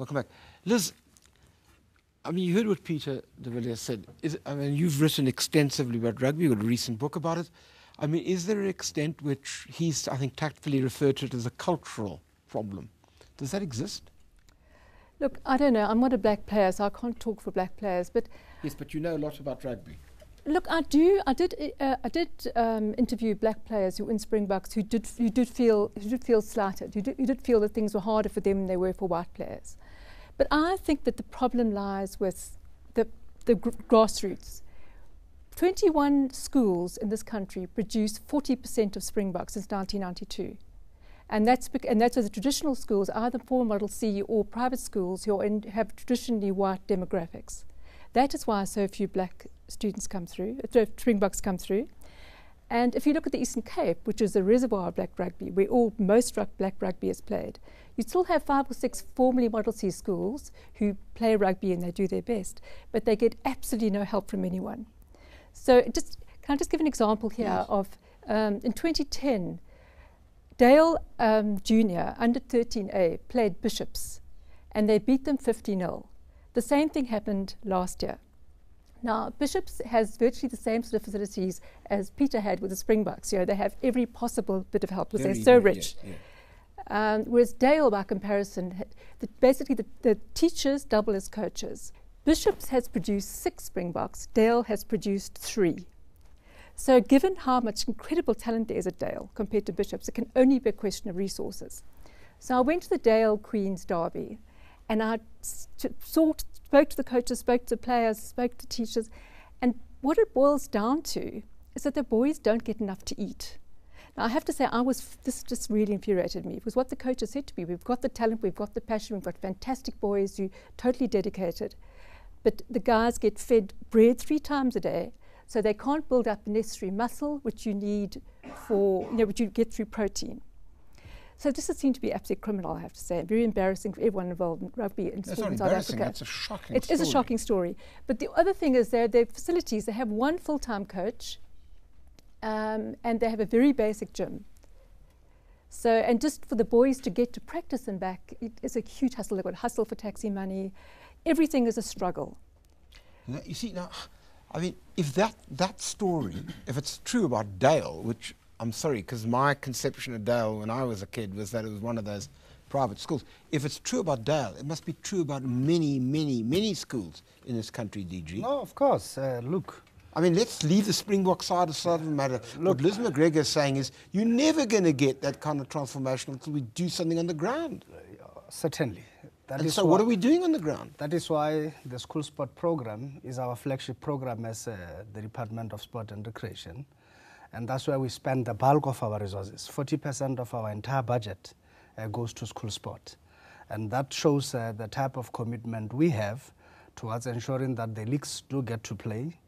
Welcome back. Liz, I mean, you heard what Peter de Villiers said. I mean, you've written extensively about rugby, you've got a recent book about it. I mean, is there an extent which he's, I think, tactfully referred to it as a cultural problem? Does that exist? Look, I don't know. I'm not a black player, so I can't talk for black players. But yes, but you know a lot about rugby. Look, I do. I did interview black players who were in Springboks who did feel slighted. Who did feel that things were harder for them than they were for white players. But I think that the problem lies with the grassroots. 21 schools in this country produce 40% of Springboks since 1992. And that's the traditional schools, either former Model C or private schools who have traditionally white demographics. That is why so few black students come through, Springboks come through. And if you look at the Eastern Cape, which is the reservoir of black rugby, where most black rugby is played, you still have 5 or 6 formerly Model C schools who play rugby and they do their best, but they get absolutely no help from anyone. So can I just give an example here yes. of, in 2010, Dale Junior, under 13A, played Bishops, and they beat them 50-0. The same thing happened last year. Now, Bishops has virtually the same sort of facilities as Peter had with the Springboks. You know, they have every possible bit of help because they're so rich. Yeah, yeah. Whereas Dale, by comparison, basically the teachers double as coaches. Bishops has produced 6 Springboks. Dale has produced 3. So given how much incredible talent there is at Dale compared to Bishops, it can only be a question of resources. So I went to the Dale Queen's Derby, and I spoke to the coaches, spoke to the players, spoke to teachers, and what it boils down to is that the boys don't get enough to eat. Now I have to say, this just really infuriated me, because what the coaches said to me, we've got the talent, we've got the passion, we've got fantastic boys who are totally dedicated, but the guys get fed bread 3 times a day, so they can't build up the necessary muscle which you need for, which you get through protein. So this has seemed to be absolutely criminal, I have to say, very embarrassing for everyone involved in rugby and sport in South Africa. That's a shocking story. It is a shocking story. But the other thing is their facilities, they have 1 full-time coach, and they have a very basic gym. So, and just for the boys to get to practice and back, it is a huge hustle. They've got to hustle for taxi money. Everything is a struggle. You see, now, I mean, if that story, if it's true about Dale, which I'm sorry, because my conception of Dale when I was a kid was that it was one of those private schools. If it's true about Dale, it must be true about many, many, many schools in this country, DG. No, of course. Look. I mean, let's leave the Springbok side aside of the matter. Look, what Liz McGregor is saying is you're never going to get that kind of transformation until we do something on the ground. Certainly. And so what are we doing on the ground? That is why the school sport program is our flagship program as the Department of Sport and Recreation. And that's where we spend the bulk of our resources. 40% of our entire budget goes to school sport. And that shows the type of commitment we have towards ensuring that the leagues do get to play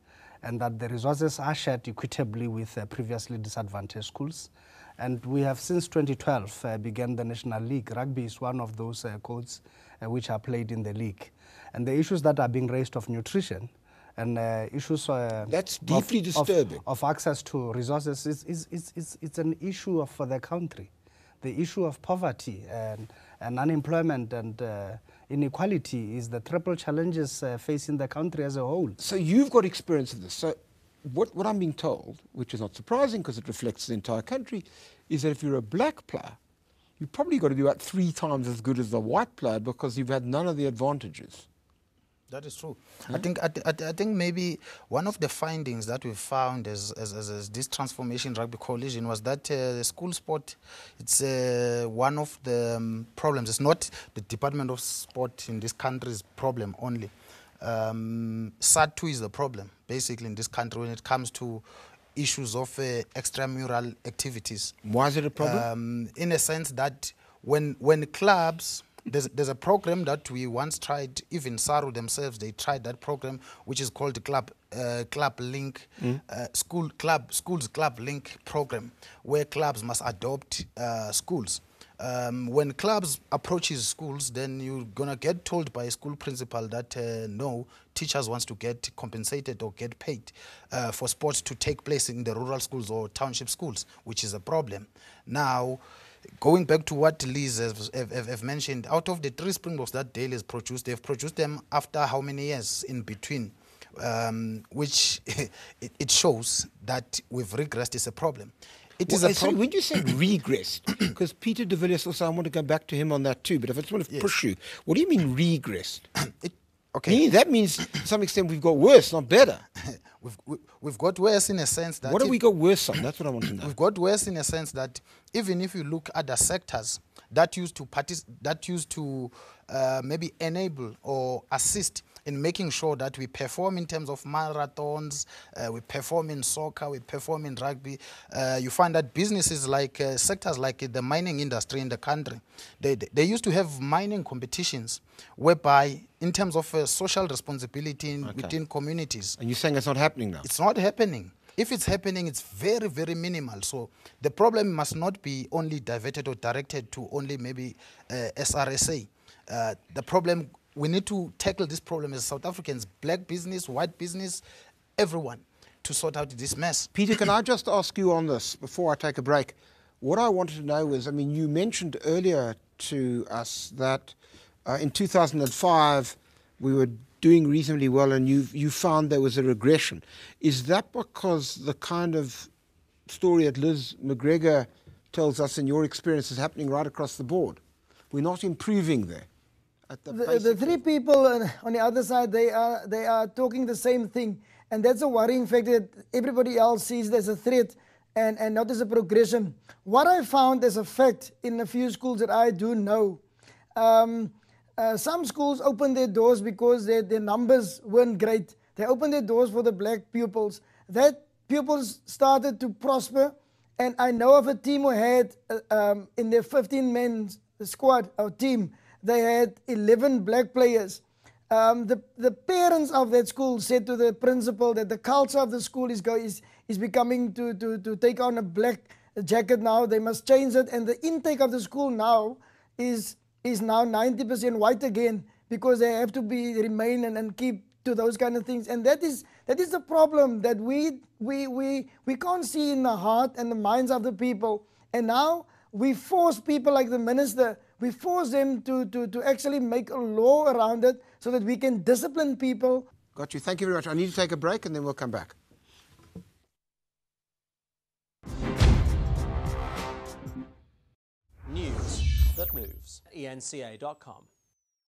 and that the resources are shared equitably with previously disadvantaged schools. And we have, since 2012, began the National League. Rugby is one of those codes which are played in the league. And the issues that are being raised of nutrition and issues that's deeply disturbing. Of access to resources it's an issue for the country. The issue of poverty and unemployment and inequality is the triple challenges facing the country as a whole. So you've got experience of this. So what I'm being told, which is not surprising because it reflects the entire country, is that if you're a black player, you've probably got to be about 3 times as good as the white player because you've had none of the advantages. That is true. I think maybe one of the findings that we found as this Transformation Rugby Coalition was that school sport, it's one of the problems. It's not the Department of Sport in this country's problem only. Seg2 is the problem, basically, in this country when it comes to issues of extramural activities. Why is it a problem? In a sense that when clubs... There's a program that we once tried, even SARU themselves, they tried that program, which is called the Club Link, Schools Club Link program, where clubs must adopt schools. When clubs approaches schools, then you're going to get told by a school principal that no, teachers wants to get compensated or get paid for sports to take place in the rural schools or township schools, which is a problem. Now, going back to what Liz have mentioned, out of the 3 Springboks that Dale has produced, they've produced them after how many years in between, which it shows that we've regressed is a problem. It is a problem. When you say regressed, because Peter de Villiers also, I want to go back to him on that too, but if I just want to push you, what do you mean regressed? Okay. That means to some extent we've got worse, not better. We've got worse in a sense that... What have we got worse on? That's what I want to know. We've got worse in a sense that even if you look at the sectors that used to maybe enable or assist in making sure that we perform in terms of marathons, we perform in soccer, we perform in rugby, you find that businesses like sectors like the mining industry in the country, they used to have mining competitions whereby in terms of social responsibility within communities. And you're saying it's not happening now? It's not happening. If it's happening, it's very, very minimal. So the problem must not be only diverted or directed to only maybe SRSA. The problem, we need to tackle this problem as South Africans, black business, white business, everyone, to sort out this mess. Peter, can I just ask you on this before I take a break? What I wanted to know is, I mean, you mentioned earlier to us that in 2005 we were doing reasonably well and you found there was a regression. Is that because the kind of story that Liz McGregor tells us in your experience is happening right across the board? We're not improving there. The 3 people on the other side, they are talking the same thing, and that's a worrying fact that everybody else sees there's a threat and not as a progression. What I found as a fact in a few schools that I do know, some schools opened their doors because their numbers weren't great. They opened their doors for the black pupils. That pupils started to prosper, and I know of a team who had in their 15-man squad or team, they had 11 black players. The parents of that school said to the principal that the culture of the school is becoming to take on a black jacket now. They must change it, and the intake of the school now is now 90% white again, because they have to remain and keep to those kind of things. And that is the problem that we can't see in the heart and the minds of the people. And now we force people like the minister, we force them to actually make a law around it so that we can discipline people. Got you. Thank you very much. I need to take a break and then we'll come back. News that moves. ENCA.com.